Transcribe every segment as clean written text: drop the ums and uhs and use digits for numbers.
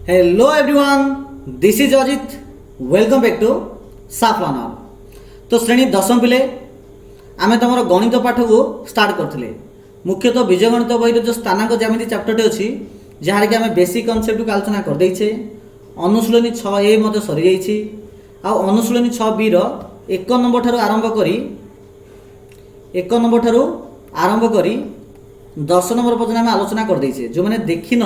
Hello everyone, this is Ajit. Welcome back to साफ learner. तो श्रेणी दशम पिले आमे तुम गणित पाठ को स्टार्ट करथिले। मुख्यतः बीज गणित बही जो स्थानांक ज्यामिति चैप्टरटे अच्छी जहाँ कि आम बेसिक कनसेप्ट को आलोचना कर देइछे। अनुशीलनी 6A मते सरी जाइछि। आ अनुशीलनी 6B रो 1 नंबर ठारू आरंभ करी 10 नंबर पर्यंत आम आलोचना कर देइछे। जो माने देखिन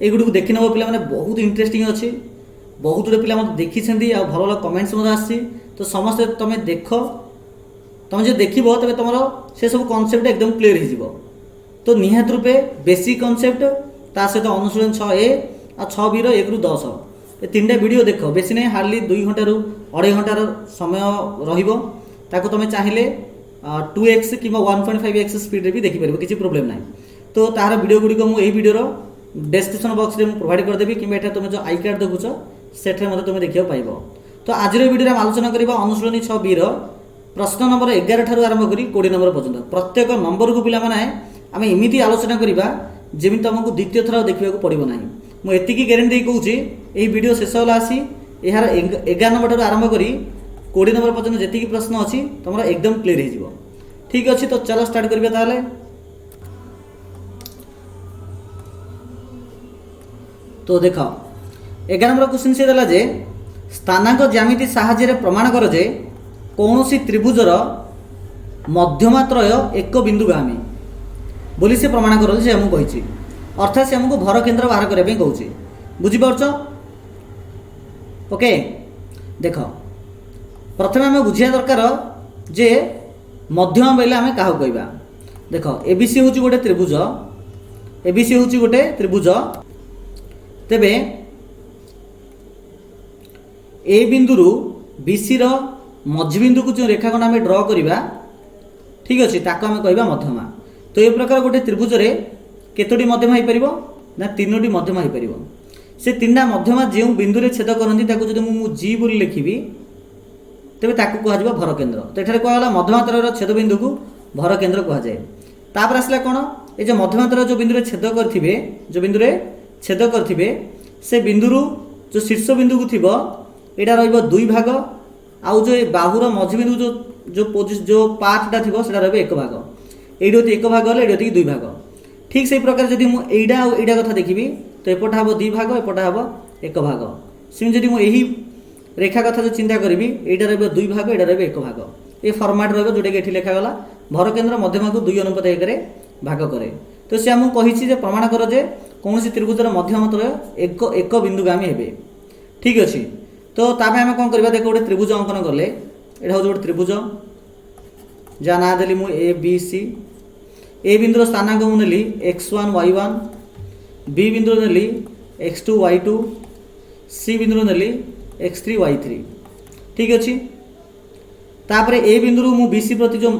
एगुड़ी देखी नब पे बहुत इंटरेस्टिंग अच्छी। बहुत गुड़े पिला देखी आ भल भल कमेंट्स आसी। तो समस्ते तुम देख तुम जो देख तेज तुम से सब कनसेप्ट एकदम क्लीयर हो। तो निहात रूपे बेसिक कनसेप्ट ता सहित अनुशीलन 6A और 6B रो 1 ରୁ 10 ये 3टा वीडियो देख। बेसी नहीं हार्डली 2 घंटा रू 2.5 घंटार समय रही। तुम चाहिए 2x कि 1.5x स्पीड भी देखिपर, किसी प्रोब्लेम ना। तो तार वीडियो गुड़िक मुझे वीडियोर डिस्क्रिप्शन बॉक्स में प्रोवाइड करदेवी कि तुम जो आई कार्ड देखुच से तुम देखा पाइब। तो आज वीडियो में आलोचना करवा अनुशीलनी 6B प्रश्न नंबर 11 ठारू आरंभ करी 20 नंबर पर्यंत प्रत्येक नंबर को पिला माने आम एमती आलोचना करवा जमी तुमको द्वितीय थर देखा पड़ो ना। मुझे ग्यारंटी कहूँ यही वीडियो शेष होला आसी यार 11 नंबर ठारू आरंभ करी 20 नंबर पर्यंत जी प्रश्न अच्छी तुम एकदम क्लीयर हो। ठीक अच्छे, तो चलो स्टार्ट करिया ताले। तो देख 11 नंबर क्वेश्चन से देला जे स्थानांक ज्यामिति साहाय्य प्रमाण कर जे कौन सी त्रिभुजर मध्यमात्रय एक बिंदुगामी बोली से प्रमाण कर से हमको कही। अर्थात से हमको भर केन्द्र बाहर करने कहूँ। बुझीपार ओके। देख प्रथम आम बुझा दरकार जे मध्यमा बोले आम क्या कहवा। देख एबीसी हूँ गोटे त्रिभुज, एबीसी हूँ गोटे त्रिभुज। तेबे ए बिंदु बीसी रो मझी बिंदु को जो रेखाखंड आम ड्र करवा, ठीक अच्छे, ताको आम कहवा मध्यमा। तो ये प्रकार गोटे त्रिभुज रे केतोटी मध्यमा हो पार ना 3टी मध्यमा हो पार। से 3टा मध्यमा जो बिंदु रे छेद करती जब मुझे जी बोली लिखी तेरे ताकू कह भर केन्द्र। तो ये कहला मध्यमातर छेद बिंदु को भर केन्द्र कहुए। तापर आसला कौन ये जो मध्यमातर जो बिंदु छेद करेंगे, जो बिंदु छेद करेंगे से बिंदु जो शीर्ष बिंदु को थी यहाँ रही भाग। आउ जो बाहुर मझी बिंदु जो जो जो पार्टा थी रही 1 भाग। ये 1 भाग है, ये 2 भाग। ठीक से प्रकार जब मुझे यहाँ कथा देखी तो एपटा हम 2 भाग, एपटा हम 1 भाग। सेम जब मुझे रेखा कथा जो चिंता करी यहाँ रही 2 भाग, यहाँ रही 1 भाग। ये फर्माट रहा जोटा कि लिखागला भर केन्द्र मध्यमा को 2 अनुपात 1 भाग करे। तो सी आमको कही प्रमाण कर जे कौन सी त्रिभुजर मध्यमात्र एक बिंदुगामी हे। ठीक अच्छे, तो ताप आम कौन करवा। देख गोटे त्रिभुज अंकन कले यहाँ हूँ गोटे त्रिभुज जहाँ ना देली मुझे ए बी सी। ए बिंदुर स्थानांक मुझे नेली x1 y1, बी बिंदु नेली x2 y2, सी बिंदु नेली x3 y3। ठीक अच्छे, तापर ए बिंदु मु बीसी प्रति जो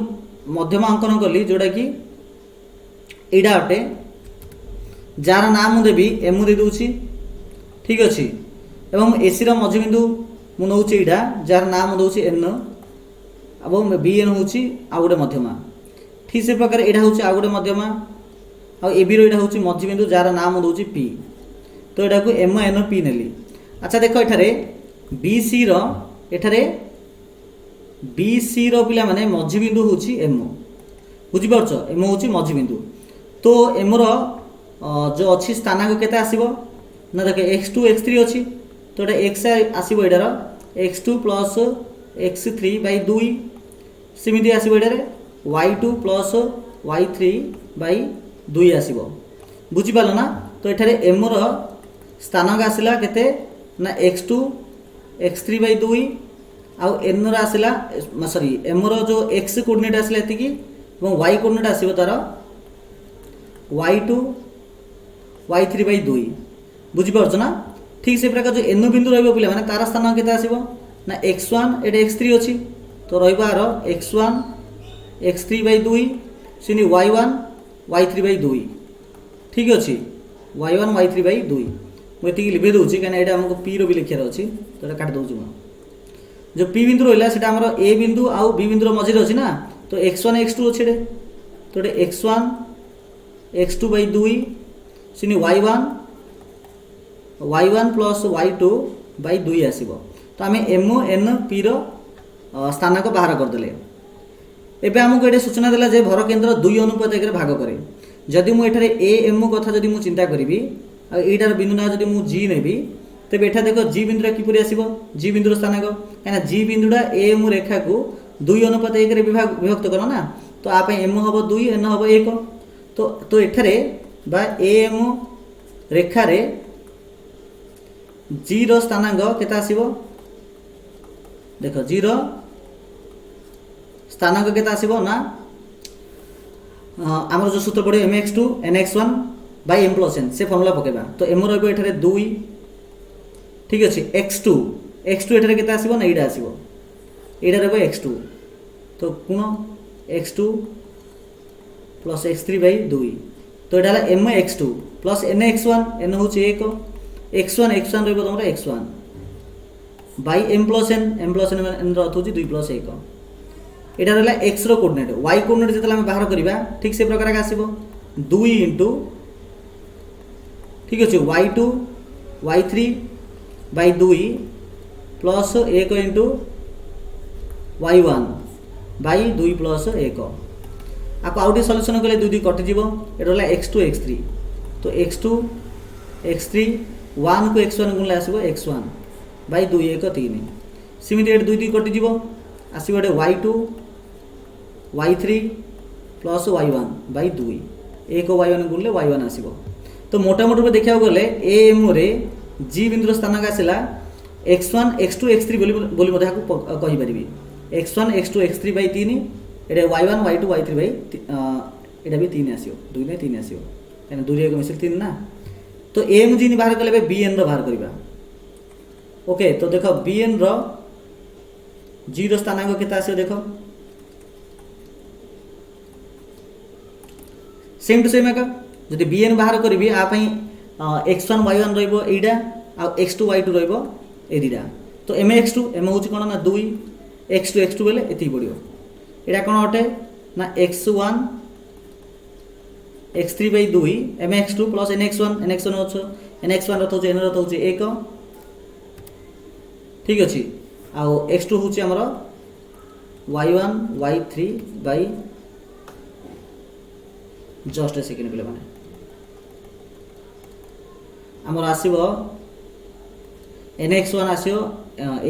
मध्यमा अंकन कली जोटा कि यहाँ अटे जार नाम मुझे एम दे दूची। ठीक अच्छे, एवं एसी मझी बिंदु मु नौ यहाँ जार नाम दूसरी एन और बी एन हूँ आउ गोटे मध्यमा। ठीक से प्रकार यहाँ हूँ आउ गोटे मध्यमा। आ एबी रो हूँ मझी बिंदु जार नाम दूसरी पी। तो यहाँ को एम एन पी नेली। अच्छा देख एठारे बी सी एठारे बी सी पिला माने मझी बिंदु हूँ एम। बुझीपार एम हूँ मझी बिंदु। तो एम जो अच्छी स्थानांक केते आसीबो ना देख x2 x3 अच्छी। तो ये एक्स आसो यार x2 प्लस x3 बाई 2 सेमती आसो यार y2 प्लस y3 बाई 2 आसो। बुझीपाल ना। तो ये एम स्थानांक आसला केते ना x2 x3 बाई 2 आउ एन आसला सॉरी एम जो x कोऑर्डिनेट आसला एतिकी और y कोऑर्डिनेट आसो तार y2 y3 बाई 2। बुझीपार ना। ठीक से प्रकार जो एन बिंदु रहा माने तार स्थान केते आसीबो ना x1 एटा x3 अच्छी। तो रही x1 x3 बाई 2 सिनी y1 y3 बाई 2। ठीक अच्छे, y1 y3 बाई 2 मुझे लिखे दूसरी कहीं यहाँ आमको पी रो भी लिखार अच्छी। तो ये काट दूसरी मुझे जो पी बिंदु रहा है आमर ए बिंदु आउ बी बिंदुर मझे अच्छी ना। तो x1 x2 अच्छे। तो ये x1 x2 बाई 2 सिनी y1 y1 plus y2 by 2 आसीबो। तो आम एम एन पी स्थानक बाहर करदे। एबे आमको ये सूचना देला जे भर केन्द्र 2 अनुपात 1 भाग करे। जदि मुझे ए एम कथा जदि मुझे चिंता करी आईटार बिंदु ना जदि मुझे जी नेबी तेज एठा देख जी बिंदुटा किपरि आसीबो जी बिंदुर स्थानक कहीं जी बिंदुटा ए एम रेखा को 2 अनुपात 1 विभक्त कर ना। तो आप एम हम 2 एन हम 1 तो एठारे बा ए एम रेखा रे जी रो स्थानांक केता आसीबो देख जी रो स्थानांक केता आसीबो ना आमर जो सूत्र पड़े mx2 nx1 by m plus n से फॉर्मूला पकेबा। तो m रहबो एठारे 2 ठीक अछि x2 एठारे केता आसीबो ना एडा आसीबो एडा रहबो x2 तो गुण x2 प्लस x3 बाय 2 तो एडा mx2 प्लस nx1 n होची 1 x1 रहबो तमरा x1 by m plus n n अर्थ होची 2 प्लस 1 एटा रहला x रो कोऑर्डिनेट y कोऑर्डिनेट जतला हम बाहर करिबा ठीक से प्रकार का आसीबो 2 इंटू ठीक अछि y2 y3 by 2 plus 1 into y1 by 2 plus 1 आपको आउटे सॉल्यूशन कले 2 कटि जीवो एटा रहला x2 x3 तो x2 x3 1 को x1 गुणले आसीबो x1 बाय 2 1 3 सिमिति एटा 2 कटि जीवो आसीबो एटा y2 y3 plus y1 by 2 1 y1 गुणले y1 आसीबो। तो मोटा मोटी देखा गले ए एम रे जी बिंदुर स्थानक आसला x1 x2 x3 बोली मध्य कहि परिबी x1 x2 x3 बाय 3 एटा y1 y2 y3 बाय एटा भी 3 आसीबो 2 ने 3 आसीबो एने 2 रे मिसल 3 ना। तो एम जी नि बाहर कले बी एन रो बाहर करबा ओके। तो देखो बी एन रो जी रो स्थानांक केता आसीबो देखो सेम टू सेम एका जदि बी एन बाहर करी आप x1 y1 रहिबो एडा आ x2 y2 रहिबो ए दिडा। तो एम x2 एम होची कोन ना 2 x2 बेले एति पड़ियो एडा कोन अटे ना x1 x3 bye 2 M x2 plus nx1 होछ nx1 रथ होछ n रथ होछ 1 ठीक अछि आ x2 होची हमर y1 y3 by just a second पे माने आमर आसीबो nx1 आसीबो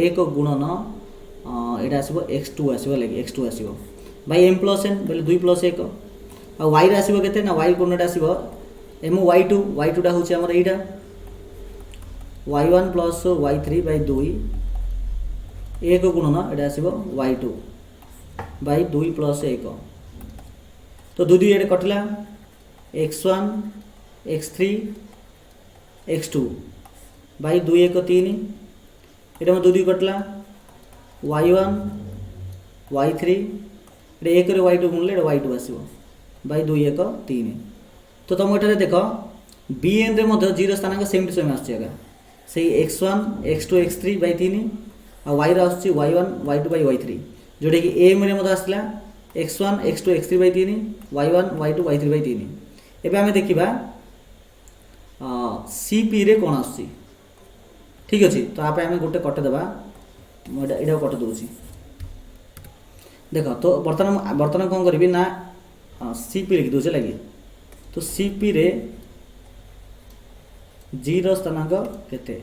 1 गुणन एटा आसीबो x2 आसीबो लागि x2 आसीबो बाय m प्लस n बेले 2 प्लस 1 आ y रे आसीबो केते ना y कोऑर्डिनेट आसीबो m y2 टा होची हमर एटा y1 प्लस y3 बाय 2 1 गुणन एटा आसीबो y2 बाय 2 प्लस 1 तो 2 एडे कटला x1 x3 x2 बाय 2 1 3 एटा म 2 कटला y1 y3 एटा 1 रे y2 गुणले एटा y2 आसीबो बाय 2 1 3 तो तुम एटारे देखो bn रे मध्य 0 स्थानांक सेम टू सेम आछिगा सेही x1 x2 x3 बाय 3 आ y रे आछी y1 y2 बाय y3 जोडे कि m रे मध्य आसला x1 x2 x3 bye 3 y1 y2 y3 bye 3 एबे हमें देखिबा cp रे कोन आसी ठीक अछि। तो आपे हमें गोटे कट देबा एडा कट दोछि देखो। तो बर्तन कोन करबी ना cp लिख दोछे लागि तो cp रे 0 स्थानांक केते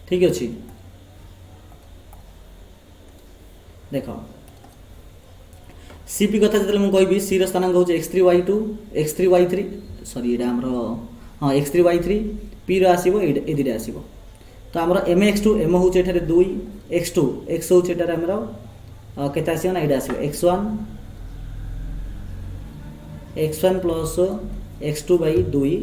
ठीक अछि देखो सीपी कथा जतले मु कहबी सी रो स्थानांक होचे x3 y2 x3 y3 sorry एडा हमरो हां x3 y3 p रो आसीबो ए दिडा आसीबो। तो हमरो mx2 m होचे एठारे 2 x2 x होचे एठारे हमरो केता आसीबो ना एडा आसीबो x1 प्लस x2 बाय 2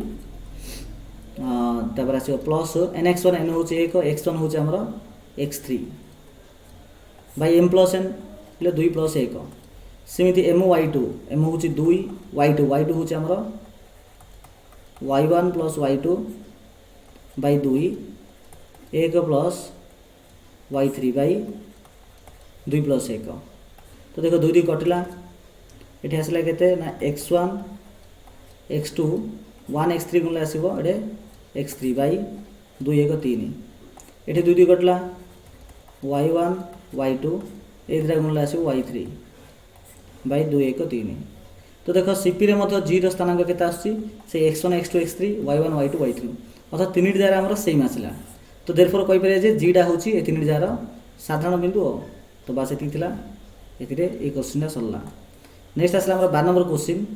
तापर आसीबो प्लस nx1 n होचे 1 x1 होचे हमरो x3 bye m plus n ले 2 प्लस 1 सेमिति m y2 m होची 2 y2 होची हमरो y1 plus y2 by 2 1 plus y3 by 2 plus 1 तो देखो 2 कटला एठी आसला केते ना x1 x2 one x three गुणले आसो ये एक्स थ्री बै दुई एक तीन ये दुई दुई कटला वाई वन वाई टू ये दुटा गुणले आसो वाई थ्री बै दुई एक तीन। तो देख सीपी रे जी स्थानांक केते आसुची से X one X two X three Y one Y two Y three अर्थात तीन जार आमर सेम आसला। तो देरफोर कहीपर जे जीटा हूँ ये तीन जार साधारण बिंदु। तो बास ये ये क्वेश्चन सरला। नेक्स्ट आसला 12 नंबर क्वेश्चन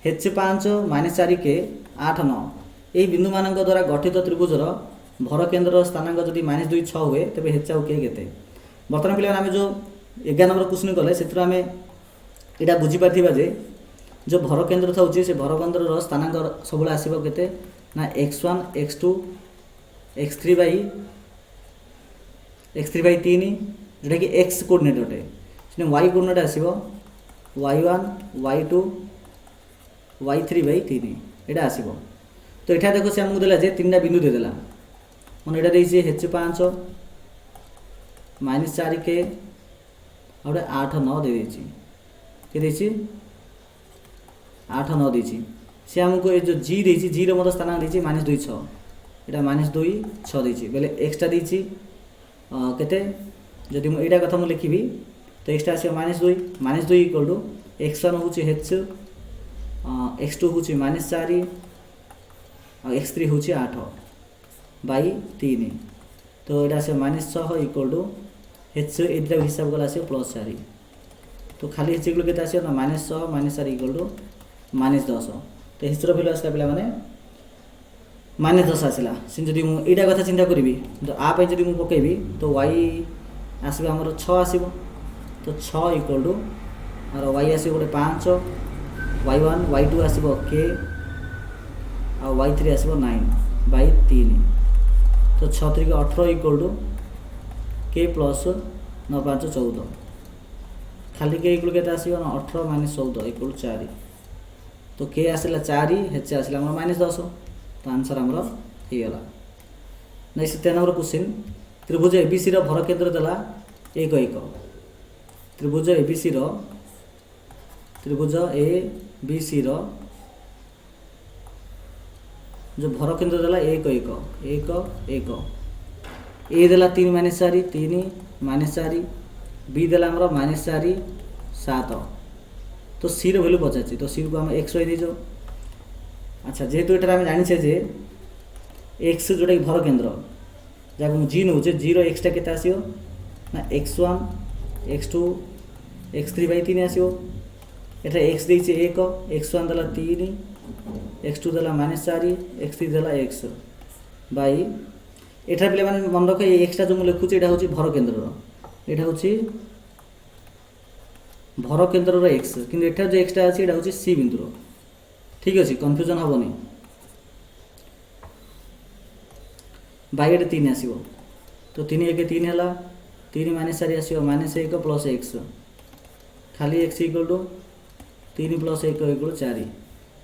एच 5 माइनस 4 के 8 9 यही बिंदु मान द्वारा गठित त्रिभुजर भर केन्द्र स्थानांक जदि -2 6 हुए तेज एच आउ के केते। बर्तमान पे आम जो 11 नंबर क्वेश्चन कले से आम यहाँ बुझीपार जे जो भर केन्द्र था से भर केन्द्र स्थानांक सब आसो के ना x1 x2 x3 बै 3 जोटा कि x कोऑर्डिनेट अटे y कोऑर्डिनेट आसो y1 y2 y3 बै 3 यहाँ आसो। तो यहाँ देख से आमको देला जे 3टा बिंदु देदेला मन यहाँ देसी एच 5 माइनस 4 के आउटे 8 9 देदेछि के देछि 8 9 देछि सी आमको ये जो जी देछि जी रो मत स्थानांक देछि -2 6 यहाँ -2 6 देछि बेले एक्सटा देछि केते जदि मु एटा कथा मु लिखिबी तो एक्सटा आसी -2 इक्वल टू x1 होछि h x2 होछि -4 और x3 होछि 8 बाई 3 तो यहाँ आस -6 इक्वल टू h एटा हिसाब कला आस +4 तो खाली h इक्वल केते आसियो ना -6 -4 इक्वल टू -10 तो हिस्ट्री भैल्यू आसला पे मैंने -10 आसला से जब मुझा कथा चिंता करी तो आप जब मुझे पकेबी तो y आसो आमर 6 आसो तो 6 इक्वल टू और y आसो गोटे 5 y1 y2 आसो k और y3 आसो 9 बाई 3 तो 6 3 18 इक्वल टू k प्लस 9 5 14 खाली k इक्वल के आसो 18 माइनस 14 इक्वल 4 तो k आसला 4 h आसला -10 तो आंसर आमर होगा। नेक्स्ट 13 नंबर क्वेश्चन त्रिभुज एबीसी भर केन्द्र देला 1 1 त्रिभुज एबीसी जो भर केन्द्र देला 1 1 1 1 ए देला 3 -4 3 -4 बी देला आमर -4 7 तो सी रो वैल्यू पचार तो सी को आम एक्स वाई दीज। अच्छा जेहेतु ये आम जाने जे एक्स जोटा कि भर केन्द्र जहाँ मुझे जी नौचे जी एक्सटा के आसो ना x1 x2 x3 बै 3 आसो एटा एक्स देछि 1 x1 देला 3 x2 देला -4 x3 देला x बै एटा पे मन रख एक्सटा जो मुझे लिखुची यहाँ हूँ भर केन्द्र यहाँ हूँ भर केन्द्र एक्स कि एठार जो एक्सटा अच्छी यहाँ हूँ सी बिंदुर ठीक अच्छे कन्फ्यूजन हेनी बैगटे 3 आसो तो 3 1 3 है 3 -4 आसो -1 प्लस एक्स खाली X equal to 3 plus 1 equal 4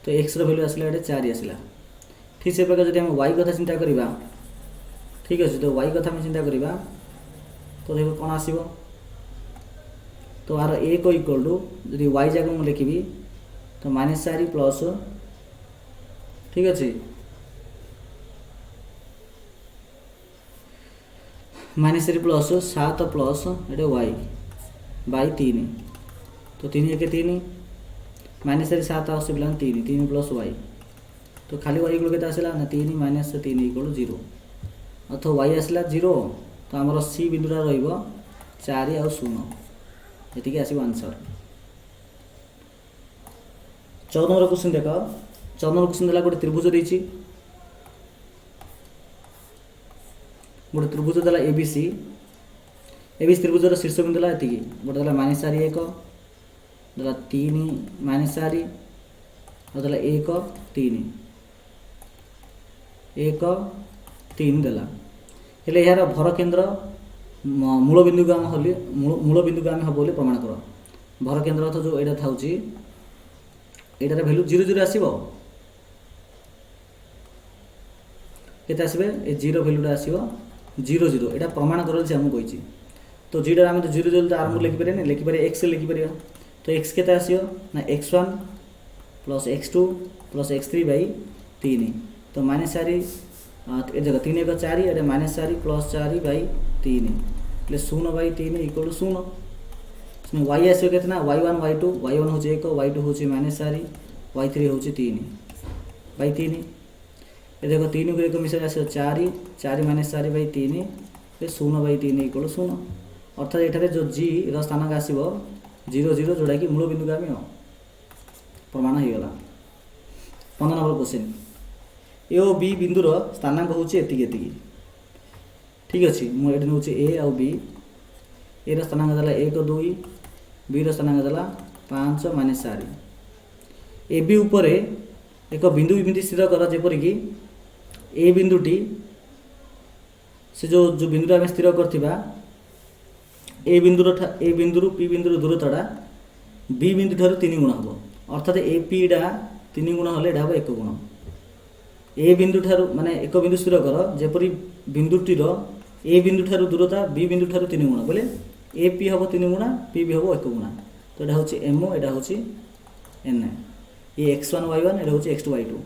तो एक्स वैल्यू आसला ये 4 आसला। ठीक से प्रकार जब वाई कथा चिंता करवा ठीक अच्छे तो वाई कथा चिंता करवा तो देखो कौन आसो तो आर 1 इक्वल टू जब वाई जगह मुझे लिखी तो -4 प्लस ठीक अच्छे -4 प्लस 7 प्लस ये वाई बाई 3 तो 3 1 3 -4 7 आस पे 3 3 प्लस वाई तो खाली वाई इक्वल के आसला ना 3 -3 इक्वल 0 अथवा वाई आसला 0 तो आमर सी बिंदुटा रही 4 और 0 ये आसो आंसर। 14 नंबर क्वेश्चन देख 14 नंबर क्वेश्चन देला गोटे त्रिभुज देछि गोटे त्रिभुज देला एबीसी त्रिभुजर शीर्ष बिंदु देला एतिकी गोटे देला -4 1 देला 3 -4 और देला 1 3 1 3 देला हेले यार भर केन्द्र मूल बिंदु को आम मूल बिंदु को आम हम बोली प्रमाण कर भर केन्द्र अर्थ जो यहाँ था एटार भैल्यू 0 0 आसो के आसबे ए जीरो भैल्यूटा आसो 0 0 यहाँ प्रमाण कर आमको कही तो जीरो आम तो 0 0 तो आरंभ लिखिपारे लिखिपारे एक्स लिखिपर तो एक्स के आसो ना x1 plus x2 plus x3 बै तीन तो माइनस 4 देख 3 1 4 एटे माइनस 4 प्लस 4 बाई 3 એટલે 0/3 इक्वल 0 वाई आसो के y1 y2 y1 हूँ 1 y2 हूँ माइनस 4 y3 हूँ 3/3 ये देखो 3 को 1 मिसाई आसो 4 4 माइनस 4/3 0/3 इक्वल 0 अर्थात ये जो जी स्थानांक आसो 0 0 जोड़ा कि मूल बिंदु आम प्रमाण हो गला 15 नंबर क्वेश्चन ए और बी बिंदुर स्थानांक हूँ एति ठीक अच्छे मुझे नौ ए आउ बी ए स्थानांक देला 1 2 बी स्थानांक देला 5 माइनस 4 ए बी उपर एक बिंदु एमती स्थिर कर जेपरिक ए बिंदुटी से जो बिंदु आम स्थिर करथिबा ए बिंदु पी बिंदु दूरता बी बिंदु ठार 3 गुण हम अर्थात ए पीटा 3 गुण हेल्ले हम 1 गुण ए बिंदु ठार माने एक बिंदु स्थिर कर जेपरी बिंदुटीर ए बिंदु ठार दूरता बी बिंदु ठार 3 गुण बोले ए पी हम 3 गुणा पी भी हम 1 गुणा तो यहाँ हूँ एम यहाँ हूँ एन ये x1 y1 यहाँ हूँ x2 y2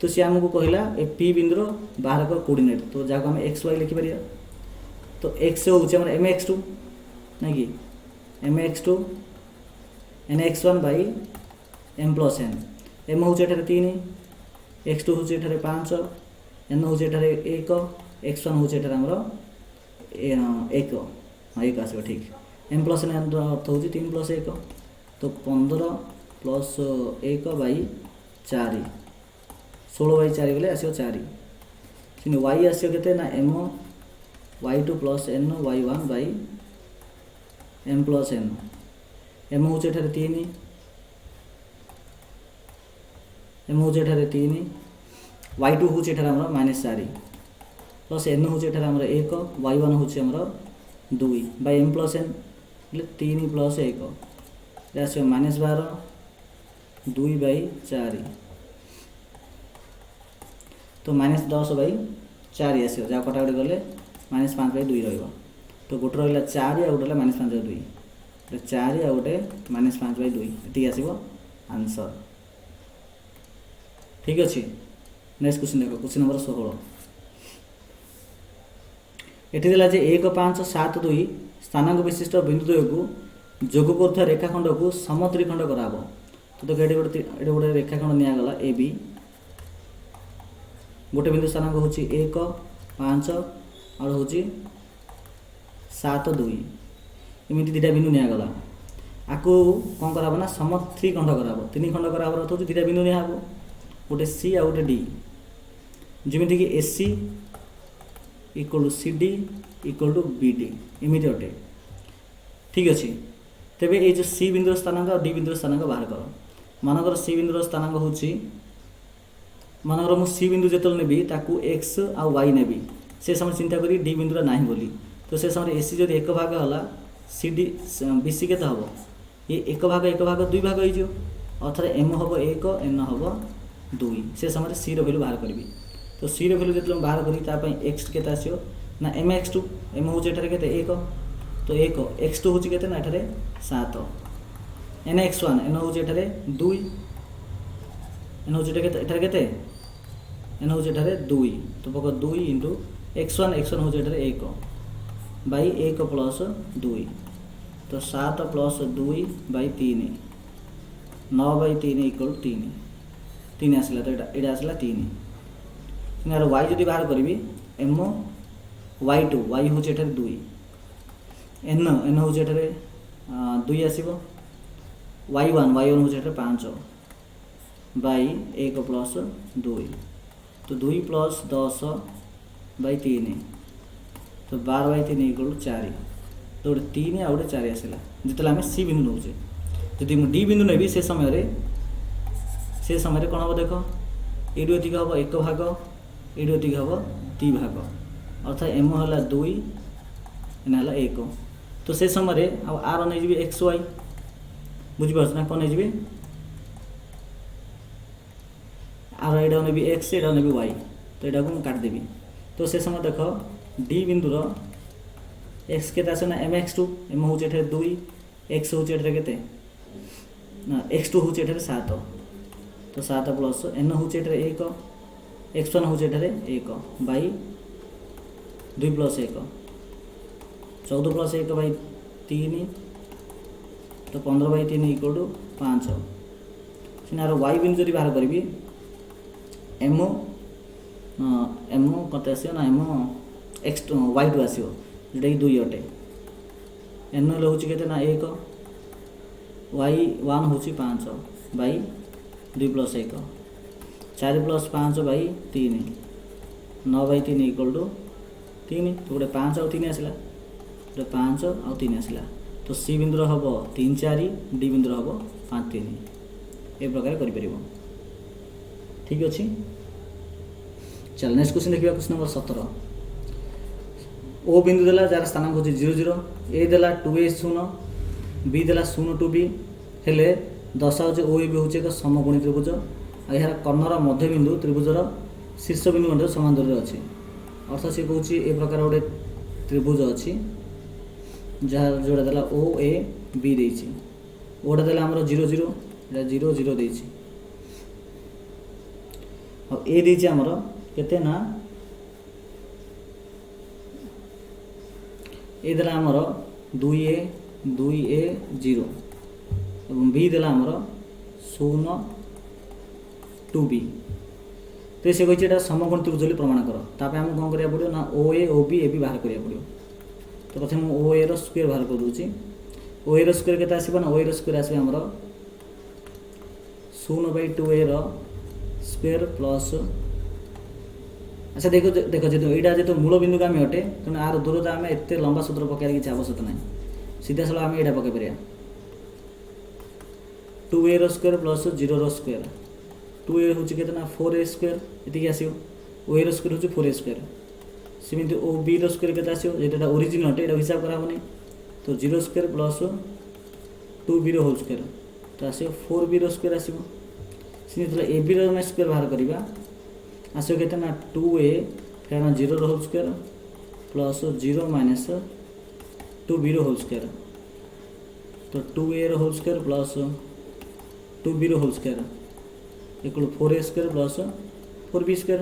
तो सी आमको कहला ए पी बिंदुर बाहर कर कोऑर्डिनेट तो जहाँ आम एक्स वाई लिखिपर तो x हूँ एम x2 ना कि M x2 N x1 by M plus M हूँ 3 x2 हूँ 5 एन हूँ 1 x1 हूँ आमर 1 हाँ 1 आस ठीक एम प्लस एन अर्थ हूँ 3 प्लस 1 तो 15 प्लस 1 बाई 4 16/4 गले आसो 4 कि वाई आसो के ना M y2 plus N y1 by M plus M हूँ 3 एम हूँ 3 y2 हूँ आमर माइनस 4 प्लस एन हूँ आमर 1 y1 हूँ आमर 2 by M plus N 3 plus 1 आस माइनस 12 2/4 तो माइनस 10/4 आस जहाँ कटाकटी गले माइनस 5/2 रहा तो गोटे रहा 4 आ गोटे माइनस 5/2 4 आ गोटे माइनस 5/2 ये आसो आंसर ठीक अच्छे नेक्स्ट क्वेश्चन देख क्वेश्चन नंबर 16 एटी देला जे 1 5 7 2 स्थानांक विशिष्ट बिंदुद्वय को जोग कर रेखाखंड को समत्रिखंड कराब तो देख ये गोटे रेखाखंड निगला ए बी गोटे बिंदु स्थानांक हूँ 1 5 और हूँ 7 2 एमती दुटा बिंदु निगला आपको कौन कराब ना समत्रिखंड कराब 3 खंड कराब अर्थ हूँ दुटा बिंदु निहब गोटे सी आ गोटे डी जमीक कि AC equal to C D equal to B D एमती अटे ठीक अच्छे तेरे ये जो सी बिंदुर स्थानांक और डी बिंदुर स्थानांक बाहर कर मानकर सी बिंदुर स्थानांक हूँ मानकर मु सी बिंदु जो नेबी ताकू एक्स आ वाई नेबी से समय चिंता करी डी बिंदुरा ना बोली तो से समय एसी जो एक भाग है सी डी बी सी के हम ये एक भाग 2 भाग हो अर्थात एम हम 1 एन हम 2 से समय सी रैल्यू बाहर करी तो सी रैल्यू जो बाहर करी एक्स के आसो ना एम x2 एम हूँ के 1 तो 1 x2 हूँ के ना ये 7 एन x1 एन हूँ 2 एन हूँ के एन हूँ 2 तो पक 2 इंटू x1 हूँ 1 बाई 1 प्लस 2 तो 7 प्लस 2/3 9/3 इक्वल 3 आसला तो ये आसला 3 यार वाई जदि बाहर करी एम y2 वाई हूँ 2 एन हूँ 2 आसो y1 हूँ 5 बाई 1 प्लस 2 तो 2 प्लस 10/3 तो 12/3 इक्वल 4 तो गोटे 3 आ गोटे 4 आसला जिते आम सी बिंदु नौचे जदि मुझे डी बिंदु नेबी से समय कौन हम देख ये अधिक हम 1 भाग ये अधिक हम 2 भाग अर्थात एम है 2 एन है 1 तो से समय आर नहीं एक्स वाई बुझीपार ना कौन नहीं आर यहाँ नेबी एक्स यहाँ नेबी वाई तो यहाँ को काटिदेवी तो से समय देख डी बिंदुर एक्स के आस ना एम x2 एम हूँ 2 एक्स हूँ के x2 हूँ 7 तो 7 प्लस एन हूँ 1 x1 हूँ एठारे 1 बाई 2 प्लस 1 14 प्लस 1 बाई 3 तो 15 बाई 3 इक्वल टू 5 सिनार वाई बिंदु जब बाहर करी एमओ एमओ कत आस एमओ एक्स वाई टू आसो जोटा कि 2 अटे एन हूँ के ना 1 वाई 1 हूँ 5 by 2 plus 1 4 plus 5 by 3 9 by 3 equal to 3 तो गोटे 5 आउ 3 आसला गोटे 5 आउ 3 आसला तो सी बिंदुर हम 3 4 डी बिंदुर हम 5 3 ए प्रकार कर ठीक अच्छे। चल नेक्स्ट क्वेश्चन देखिए क्वेश्चन नंबर 17 ओ बिंदु देला जार स्थानांक होची 0 0 ए देला 2a 0 बी देला 0 2b हेले दशा होची ओ ए बी होची एक समकोणी त्रिभुज आ यार कर्णर मध्य बिंदु त्रिभुजर शीर्ष बिंदु मध्य समान दूर अच्छे अर्थात सी कहूँ ए प्रकार गोटे त्रिभुज अच्छी जहाँ जोड़ा देला ओ ए बी देछि ओटा देला हमर 0 0 0 0 देछि और ए देछि हमर केते ना ए देला हमर 2a 0 और बी देला हमर 0 2b तो से कही समकोण त्रिभुज प्रमाण कर ताप आम कौन करा पड़ो ना ओ ए ओ बी ए बी बाहर करा पड़ो तो प्रथम ओ ए रो स्क्वायर बाहर कर दूची ओ ए रो स्क्वायर केते आसीबो ना ओ ए रो स्क्वायर आसीबो हमर 0/2a रो स्क्वायर प्लस अच्छा देखो देखो जो यहाँ जो मूल बिंदु का आम अटे तेणु आर दूरता आम एत लंबा सूत्र पकड़ किसी आवश्यकता ना सीधा साल आम यहाँ पकड़ पार 2a रो स्क्वायर प्लस 0 रो स्क्वायर 2a हूँ के 4a स्क्वायर ये आसो ओ ए रो स्क्वायर हूँ 4a स्क्वायर सेमती ओ बी रो स्क्वायर के आसो जेटा ओरिजिन अटे ये हिसाब करानी तो 0 square plus 2b rho whole square तो आसो 4b रो स्क्वायर आसो सेमती ए बी रो स्क्वायर बाहर करवा आसो के 2a क्या 0 rho whole square plus 0 minus 2b rho whole square तो 2a rho whole square plus 2b rho whole square equal 4a square plus 4b square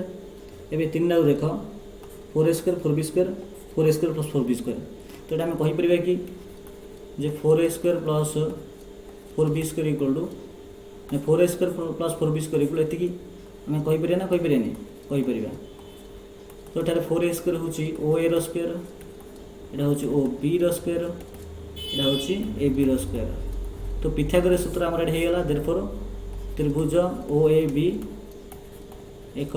एवं तीन टाक देख 4a square 4b square 4a square plus 4b square तो ये आम कहीपर कि 4a square plus 4b square equal to 4a square plus 4b square equal एति आम कहीपर ना कहीपर कहीपर तो ये 4a स्क्वायर हूँ ओ ए रो स्क्वायर यहाँ हूँ ओ बी रो स्क्वायर यहाँ हूँ ए बी रो स्क्वायर तो पिथागोरस सूत्र आम होगा देयरफॉर त्रिभुज ओ ए बी एक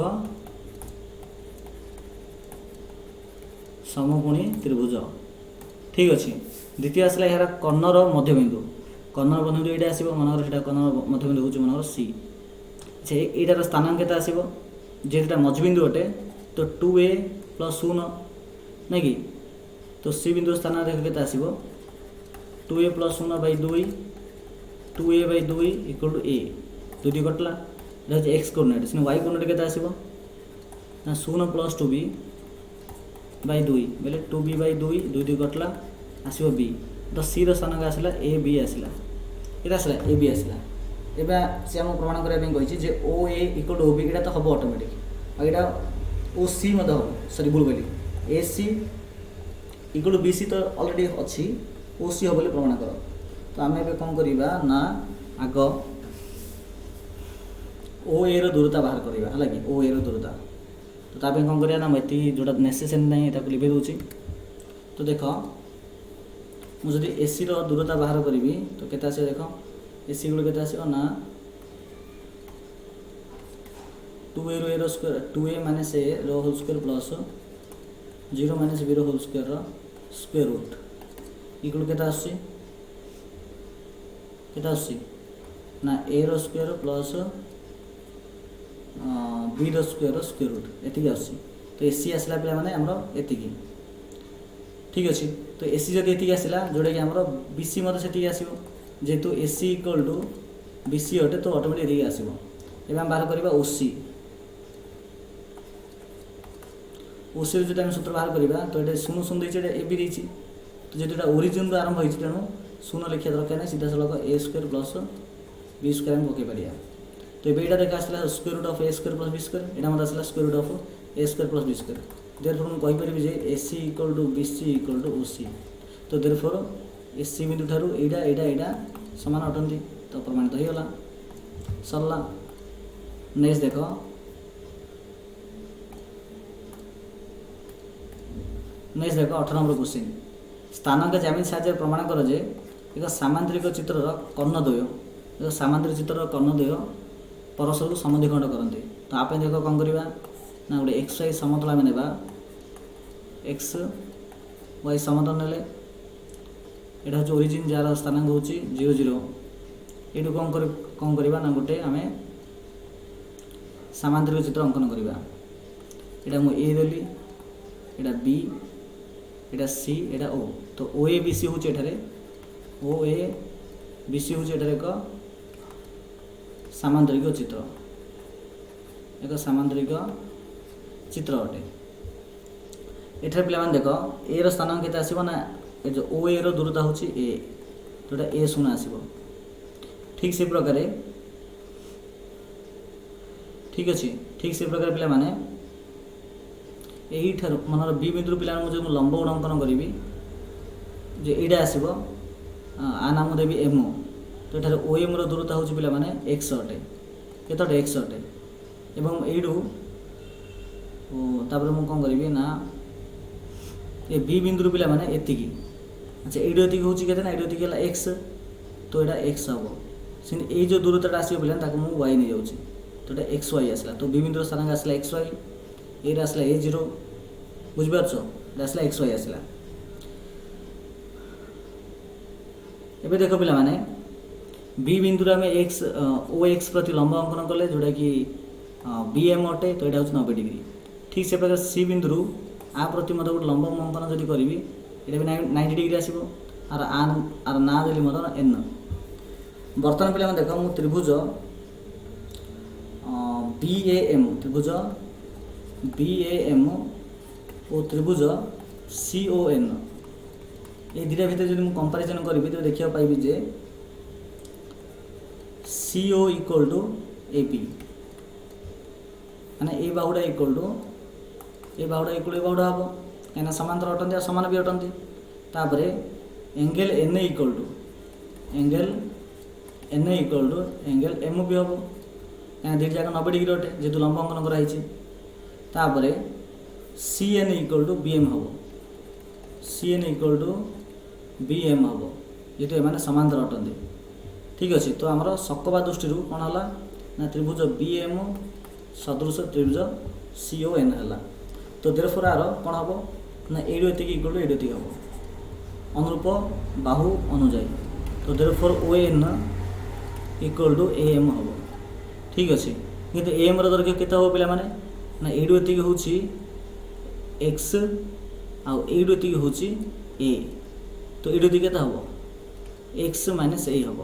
समकोणी त्रिभुज ठीक अच्छे। द्वितीय आसला यार कर्णर मध्यबिंदु कर्णर मध्यबिंदु ये आसो मनर कर्णर मध्यबिंदु हूँ मनर सी अच्छा यार स्थानांक के आसो जेटा मध्यबिंदु अटे तो 2a प्लस 0 ना कि तो सी बिंदु स्थान के आसो 2a plus 0 by 2 2a by 2 equal to A 2 कटला एक्स कोऑर्डिनेट से वाई कोऑर्डिनेट के आसो ना 0 प्लस 2b बाई 2 बोले 2b बाई 2 2 कटला आसो बी तो सी स्थान का आसला ए बी आसला ये आसला ए बी आसला एवं सी आम प्रमाण करने ओ ए इक्वल टू ओ बी यहाँ तो हम ऑटोमेटिक और यहाँ ओ सी हम सॉरी भूल कहली ए सी इक्वल टू बी सी तो ऑलरेडी अच्छी ओ सी हम बोली प्रमाण कर तो आम ए कौन करवा ना आग ओ ए रो दूरता बाहर करवा है कि ओ ए रो दूरता तो ताप कौन करवा ना मुझे जोटा नेसेसरी ना यहाँ लिखे दूसरी तो देख मुझे ए सी रो दूरता बाहर करी तो केते आसो देख ए सी गुलो केते आसो ना 2a rho A rho square 2a minus A rho whole square plus 0 minus b row whole square row square root equal केते आसी ना A rho square plus b rho square root एतिकी आसी तो एसी आसला पे माने हमरो एतिकी ठीक अच्छे तो एसी जब एतिकी आसला जोटा कि हमरो बीसी मते सेतिकी आसीबो जेहेतु एसी इक्वल टू बीसी अटे तो ऑटोमेटिक एतिकी आसीबो एबे हम बाहर करबा ओसी ओसी जो आम सूत्र बाहर करवा तो ये 0 0 देती ए बी देती तो जो ओरिजिन आरंभ हो तेणु 0 लिखा दरकार नहीं सीधा सड़क A square plus B square आम पकई पार तो ये देखा आसला square root of A square plus B square एटा मत आसला square root of A square plus B square therefore मैं कहि परिबि जे AC equal to BC equal to OC तो देयरफॉर एसी बिंदु ठारू एटा एटा एटा समान अटंती तो प्रमाणित हो गला सरला नेक्स्ट देखो नेक्स्ट देखो 18 नंबर क्वेश्चन स्थानांक ज्यामिति साहाय्य प्रमाण कर जे एक सामांतरिक चित्रर कर्णद्वय एक सामांतरिक चित्रर कर्णद्वय परस्पर को समद्विखंड करते तो आप देखो कौन करवा ना गोटे एक्स वाई समतल आम ना एक्स वाई समतल ने यहाँ हूँ ओरिजिन जार स्थानांक हूँ 0 0 ये कौन करवा ना गोटे आम सामांतरिक चित्र अंकन करवा यहाँ मुझे ए देली यहाँ बी यहाँ सी यहाँ ओ तो ओ ए बी सी हूँ एठारे ओ ए बी सी हूँ एठारे एक सामांतरिक चित्र चित्र अटे एठारे पिला माने देख ए रो स्थानांक केते आसीबो ना ए जो ओ ए रो दूरता होची ए जोटा ए शून्य आसीबो ठीक से प्रकार ठीक अच्छे ठीक से प्रकार पिला माने एही ठार मनर बी बिंदु पिला जो लंब गुण अंकन करी जे एटा आसीबो आ नाम देबी एम तो एठारे ओ एम रो दूरता होची पिला माने एक्स अटे केतटे एक्स अटे एवं एडू तापर मु कौन करी ना ये बी बिंदु पिला माने एतिकी अच्छा एडू एतिकी होची केते ना एडू एतिकी हला एक्स तो एटा एक्स हबो सिन ए जो दूरता आसीबो पिला ताको मु वाई नै जाउची तो एटा एक्स वाई आसला तो बी बिंदु स्थानांक आसला एक्स वाई ए रे आसला ए 0 बुझि पाछो एटा आसला एक्स वाई आसला एबे देखो पिला माने बी बिंदु आम एक्स ओ एक्स प्रति लंब अंकन कले जोटा कि बी एम अटे तो यहाँ हूँ 90 डिग्री ठीक से प्रकार सी बिंदु आ प्रति मत गोटे लंब अंकन जब करी ये भी 90 डिग्री आसो आर ना देली मत एन बर्तमान पे देख मु त्रिभुज बी ए एम त्रिभुज बी ए एम और त्रिभुज सी ओ एन ये दुटा भितर जो कंपारिजन करी तो देखा पाइबी जे C O equal to A P माने ए बाहुड़ा इक्वल टू ए बाहुड़ा हम कहीं समांतर अटंती सामान भी अटंती तापर angle N equal to angle M भी हम कहीं दुई जाक 90 डिग्री अटे जेहतु लंब अंकन कराई तापर C N equal to B M हम C N equal to B M हम जेहतु एम समांतर अटंती ठीक अच्छे तो आमर सकबा दृष्टि कौन है ना त्रिभुज बी एम सदृश त्रिभुज सी ओ एन है तो देयरफॉर आर कौन हम ना एडू एतिक इक्वल टू एडू एतिक हम अनुरूप बाहु अनुजाई तो therefore O N equal to A M हम ठीक अच्छे किंतु ए एम दैर्घ्य केते हम पिला माने ना एडू एतिक हूँ एक्स आउ एडू एतिक हूँ ए तो एडू एतिक केते हम एक्स माइनस ए हम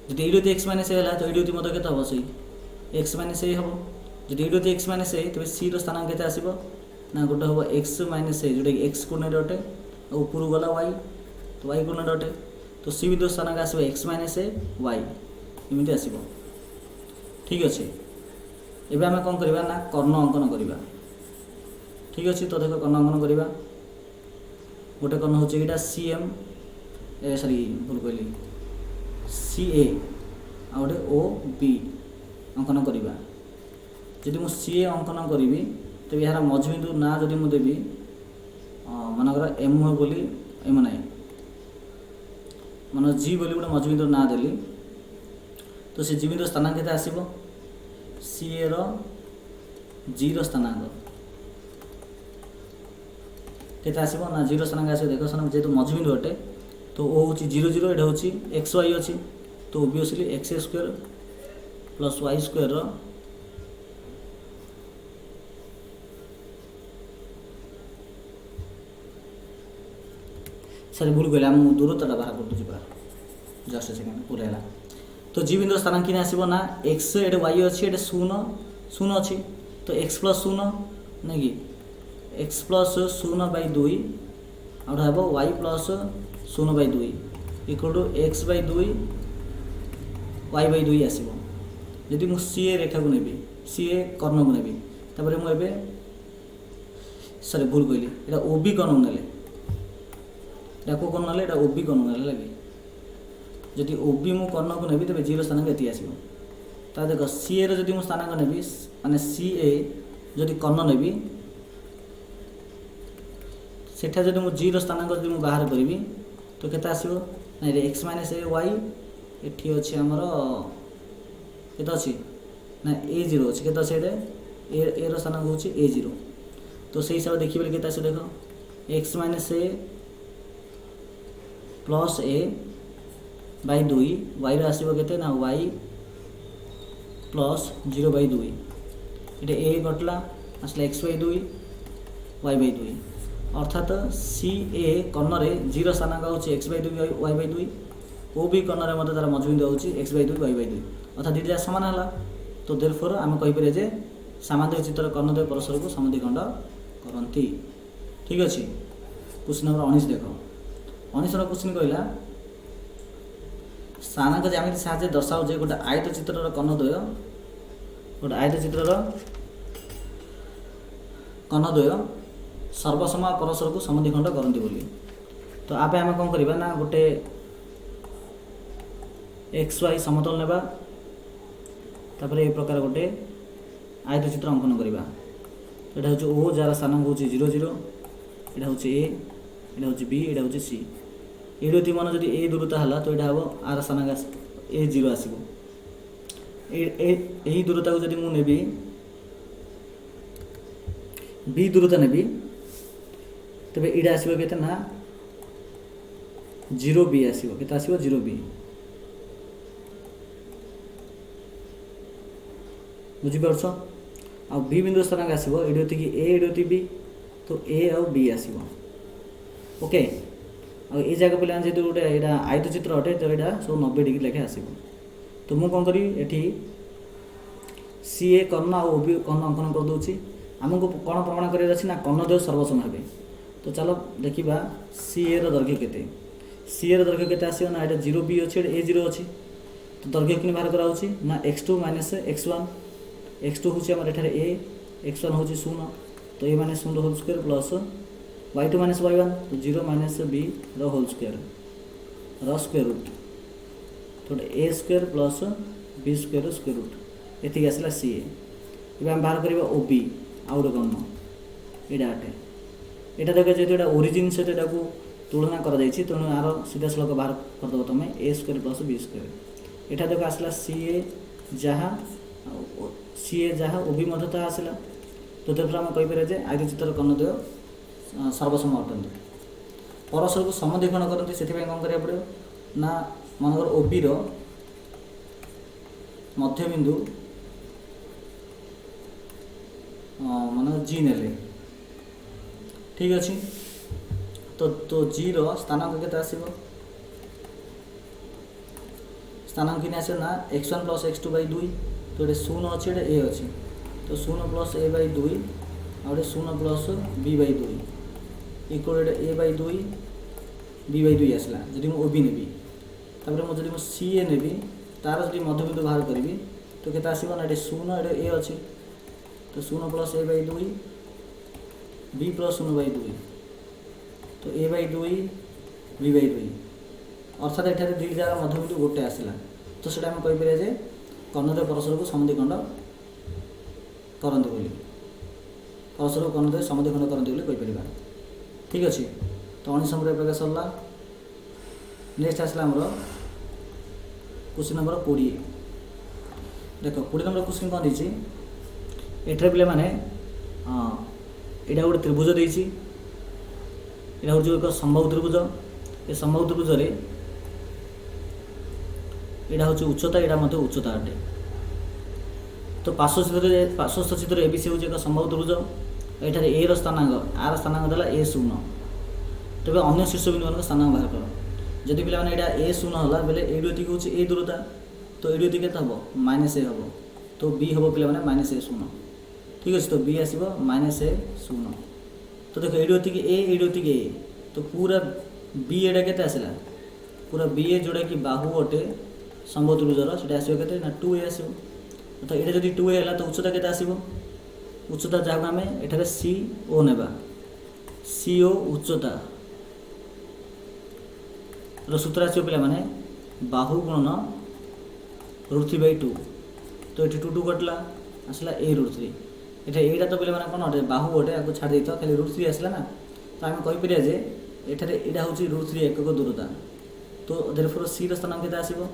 जो एडू एक्स माइनस ए है तो एडू मत के हम से एक्स माइनस ए हम जो एडू एक्स माइनस ए तेज सी स्थानांक के आसो ना गोटे हम एक्स माइनस ए जोटा एक्स कोण अटे ऊपर गला वाई तो वाई कोण अटे तो सी बिंदु स्थानांक आसो एक्स माइनस ए वाई एमती आसो ठीक अच्छे एवं आम कौन करवा ना कर्ण अंकन करवा ठीक अच्छे तो देख कर्ण अंकन करवा गोटे कर्ण हूँ यहाँ सी एम सॉरी भूल कहली सी ए आ गोटे ओ बी अंकन करवा जदि मु सी ए अंकन करी तेज यार मझबिंदु ना जदि मुझे देवी मनकर एम बोली एम ना मन जी बोली गोटे मझबिंदु ना देली तो से जी बिंदु स्थानांक के आसो सी ए रो जी रो स्थानांक के आसो ना जी रो स्थानांक आसो देख जेहतु मझबिंदु अटे तो ओ हूँ 0 0 एटा हूँ एक्स वाई अच्छी तो obviously X square plus Y square sorry भूल कहला मुझे दूरता बाहर कर जस्ट सेकेंड पूरा है तो जी बिंदु स्थानांक कि आसो ना एक्स एटे वाई अच्छी एटे 0 0 अच्छी तो एक्स प्लस 0 नहीं कि एक्स प्लस 0/2 आउट हम वाई प्लस 0/2 इक्वल टू एक्स/2 वाई/2 आसो जदि मु सी ए रेखा को नेबी सी ए कर्ण को नेबी तापर मु एबे सॉरी भूल कहली एटा ओ बी कर्ण को नेले एटा को कर्ण नेले एटा ओ बी कर्ण नेले लागे जदि ओ बी मु कर्ण को नेबी तबे 0 स्थानांक एति आसीबो ता देखो सी ए रो जदि मु स्थानांक नेबी माने सी ए जदि कर्ण नेबी सेठा जदि मु 0 स्थानांक जदि मु बाहर करबी तो केता आसीबो नै रे x - a y एठी अछि हमर केता अछि ना a0 अछि केता अछि रे a रो स्थानांक होछि a0 तो सही हिसाब देखि बेले केता अछि देखो x - a plus a by 2 y रो आसीबो केते ना y प्लस 0 बाय 2 एटे a कटला आसला x बाय 2 y बाय 2 अर्थात सी ए कर्ण रे 0 स्थानांक होछि x by 2 y by 2 O B कर्ण रे मते तार मध्यबिंदु होछि x बाय 2 y बाय 2 अर्थात दिटा समान हला तो देयरफॉर हम कहि परे जे सामान्य चित्र कर्णद्वय परस्पर को समद्विखंड करंती ठीक अछि क्वेश्चन नंबर 19 देखो 19 रो क्वेश्चन कहला स्थानांक ज्यामिति साहाय्य दर्शाउ जे गोटे आयत चित्र रो कर्णद्वय गोटे आयत चित्र रो कर्णद्वय सर्वसम परस्पर को समद्विखंड करंती बोली तो आपे हम कोन करबा ना गोटे एक्स वाई समतल नेबा तापर ए प्रकार गोटे आयत चित्र अंकन करबा एटा होची ओ जार स्थानांक होची 0 0 एटा होची ए एटा होची बी एटा होची सी एडोती मन जदी ए दूरता हला तो एटा हबो आर स्थानांक ए 0 आसीबो एही दूरता को जदी मु नेबी बी दूरता नेबी तबे एडा आसीबो केते ना 0 बी आसीबो केते आसीबो 0 बी बुझी परछो आ बी बिंदु स्थानांक आसीबो एडोती की ए एडोती बी तो ए और बी आसीबो ओके आ ए जगह पे लान जेतु गोटे एडा आयत चित्र अटे तो एडा सब 90 डिग्री लेखे आसीबो तो मु कोन करी एठी सी ए कर्ण और बी कर्ण अंकन कर दोची हमको कोन प्रमाण करे अछि ना कर्णद्वय सर्वसम हेबे तो चलो देखिबा सी ए रो दैर्घ्य केते सी ए रो दैर्घ्य केते आसीबो ना एटा 0 बी अछि ए 0 अछि तो दैर्घ्य किने बाहर करा होछि ना x2 - x1 x2 होछि हमर एठारे a x1 होछि 0 तो a - 0 whole square plus y2 - y1 तो 0 - b रो होल स्क्वायर रो स्क्वायर रूट तो a square plus b square row square root एथि आसला सी ए एबा हम बाहर करबा ob आउट कर्ण एडा अटे एटा देखो जेतु एटा ओरिजिन से एटा को तुलना करा जायछि तनो आर सीधा सलक बाहर कर दबो तमे a square plus b square एटा देखो आसला सी ए जहाँ ओ बी मध्यता आसला तो तब हम कहि पारे जे आयत चित्र कर्णद्वय सर्वसम अटंती परस्पर को समद्विखंड करंती सेति पे कोन करिया पड़ो ना मनकर ओ बी रो मध्य बिंदु मन जी नेले ठीक अछि तो जी रो स्थानांक केते आसीबो स्थानांक किने आसे ना x1 + x2 / 2 तो ये 0 अच्छे ये a अच्छे तो 0 + a / 2 और 0 + b / 2 इक्वल a / 2 b / 2 आसला जदि मु ob नेबी तापर मु जदि मु ca नेबी तार जदि मध्यबिंदु बाहर करबी तो केता आसीबो ना ये 0 ये a अच्छे तो 0 + a / 2 b + 0 / 2 तो a / 2 b / 2 अर्थात एठारे दुई जार मध्यबिंदु गोटे आसला तो सेटा हम कहि परिया जे कर्णद्वय परस्पर को समद्विखंड करंती बोली परस्पर को कर्णद्वय समद्विखंड करंती बोली कहि परिबा ठीक अछि तो 19 नंबर प्रकार सरला नेक्स्ट आसला हमरो क्वेश्चन नंबर 20 देखो 20 नंबर क्वेश्चन कोन दिछि एठरे पिले माने एडा गोटे त्रिभुज देछि एडा हो जो एक समबाहु त्रिभुज ए समबाहु त्रिभुज रे एडा होची उच्चता एडा मते उच्चता अटे तो पार्श्वस्थ चित्र एबीसी होची एक समबाहु त्रिभुज एठारे ए रो स्थानांक आर स्थानांक देला a0 तबे अन्य शीर्ष बिंदु मान स्थानांक बाहर कर जदि पिला माने एडा a0 होला बेले एडोति होची a दूरता तो एडोति केते हबो -a हबो तो b हबो पिला माने -a0 ठीक अछि तो b आसीबो -a0 तो देखो एडोति के a एडोति के a तो पूरा b एडा केते आसिला पूरा b जोडा कि बाहु अटे समबाहु त्रिभुजर सेटा आसीबो केते ना 2a आसीबो तो ये जब 2a है तो उच्चता के आसो उच्चता जहाँ आम एठारे सी ओ नेबा सी ओ उच्चता सूत्र आसो पे मैंने बाहु गुणन √3/2 तो ये 2 कटला आसला a √3 यहाँ तो पे मैंने कौन बाहु गोटे आपको छाड़ देता खाली √3 आसला ना तो आम कहीपर जे एठारे यहाँ हूँ √3 एकक दूरता तो देयरफॉर सी स्थान के आसो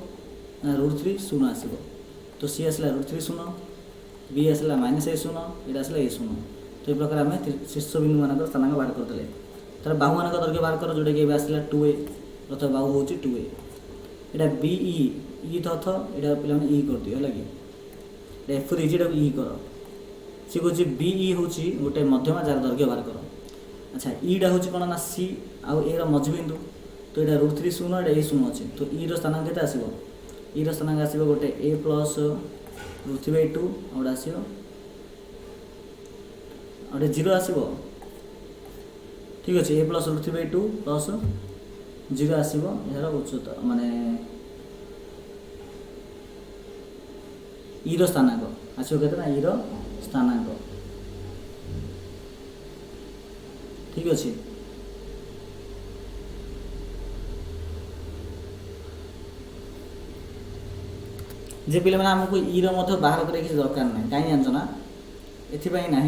√3 0 आसो तो सी आसला √3 0 बी आसला -a 0 यहाँ आसला a 0 तो ये प्रकार आम शीर्ष बिंदु मान स्थानांक बाहर करदे तार बाहु मान दैर्घ्य बाहर कर जोटा कि आसला 2a अर्थात बाहु हूँ 2a यहाँ बी ई तो यहाँ पे ई कर दियो है कि एफ रही ई कर सी कह बी ई हूँ गोटे मध्यमा जार दैर्घ्य बाहर कर अच्छा ईटा हूँ कौन ना सी आउ ए मझबिंदु तो यहाँ √3 0 यहाँ a 0 अच्छे तो ई स्थानांक के आसो ई स्थानांक आसो गोटे a प्लस √3/2 गोटे आसो गोटे 0 आसो ठीक अच्छे a प्लस √3/2 प्लस 0 आसो यार उच्चता माने ई स्थानांक आसो के ई स्थानांक ठीक अच्छे जे पे मैंने आमको ई बाहर कर किसी दरकार ना कहीं जानच ना एपाई ना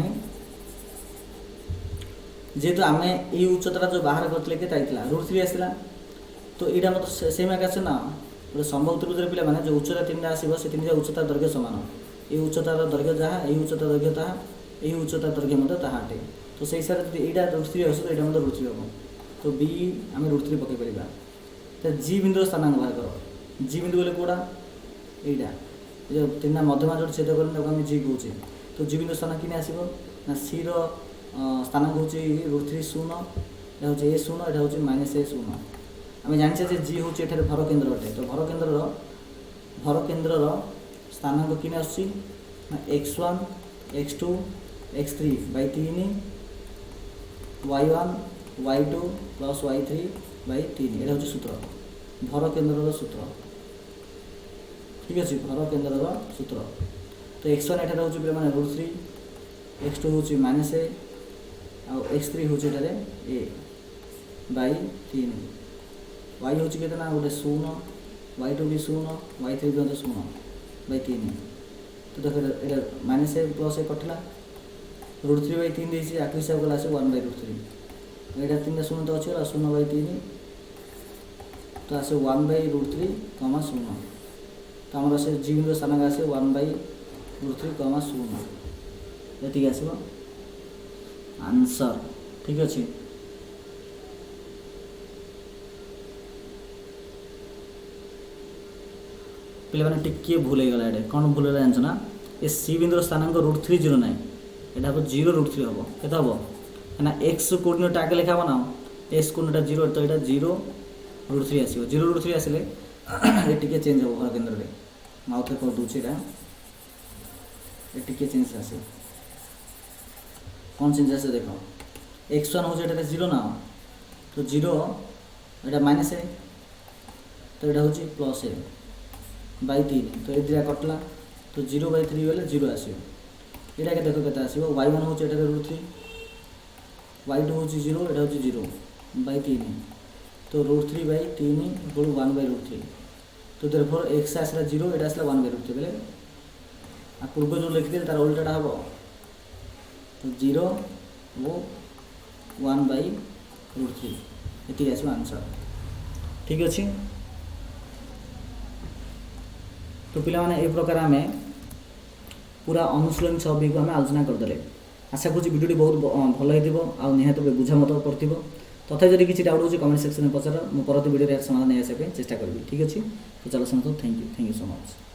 जेहेतु आम ये उच्चता जो बाहर करते के √3 आसला तो यहाँ मतलब सेम एक आसे ना गोटे संभव त्रिभुज पे मैंने जो उच्चता 3टा आसो से 3टा उच्चता दैर्घ्य सामान ये उच्चतार दैर्घ्य जहाँ ये उच्चता दैर्घ्य ताहा ये उच्चता दैर्घ्य ताहाटे तो से हिसाब से यहाँ √3 आस तो यहाँ √3 हम तो बी आम √3 पकई पार तो जी बिंदु स्थानांक बाहर कर जी बिंदु बोले कौटा यहाँ जो 3टा मध्यमा जो छेद करें जी कहे तो जी बिंदु स्थान कि आसो ना सी स्थानांक हूँ √3 0 यहाँ हूँ a 0 यहाँ हूँ -a 0 आम जाने जी हूँ ये भर केन्द्र अटे तो भर केन्द्र स्थानांक कि आस x1 x2 x3/3 y1 y2 plus y3/3 यहाँ हूँ सूत्र भर केन्द्र सूत्र ठीक अच्छे भर केन्द्र सूत्र तो x1 एठार हूँ पे मैंने √3 x2 हूँ -a आउ x3 हूँ a/3 y हूँ के गोटे 0 y2 भी 0 y3 भी 0/3 तो देख ये -a प्लस a कटला √3/3 देसी आक हिसाब कला 1/√3 यहाँ 3टा 0 तो अच्छे 0/3 तो आस 1/√3, 0 तो आम से जी बिंदु स्थानांक आसे 1/√3, 0 ये आसो आंसर ठीक अच्छे पे मैंने टिके भूल होगा ये कौन भूल है जानना ये सी बिंदु स्थानांक √3 0 ना यहाँ हम 0√3 हम के हम ना एक्स कोऑर्डिनेट आगे लिखा हम ना एक्स कोऑर्डिनेट 0 तो यहाँ 0√3 आसो 0√3 आसिले ये टिके चेंज हम भर केन्द्र में माउथ कर दूसरे ये टिके चेंज आसे कौन चेंज आसे देख x1 हूँ ये 0 ना तो 0 यहाँ -a तो यहाँ हूँ +a/3 तो ये दिया कटला तो 0/3 गले 0 आसो यहाँ के देख के आसो y1 हूँ ये √3 y2 हूँ 0 यहाँ हूँ 0/3 तो √3/3 = 1/√3 तो देयरफॉर x आसला 0 यहाँ आसला 1/√3 बोले आ पूर्व जो लिखिदे तार उल्टाटा हम तो 0 और 1/√3 ये आसो आंसर ठीक अच्छे तो पिला माने ए प्रकार आम पूरा अनुशीलन छवि को आम आलोचना करदे आशा करूँ भिडियो बहुत भल हो निहत बुझा मत पड़ो तथा जब किसी डाउट हो कमेंट सेक्शन में पचार मुझे परवर्ती वीडियो समाधान नहीं आसापी चेष्टा करी ठीक अच्छे तो चलो समझो थैंक यू सो मच।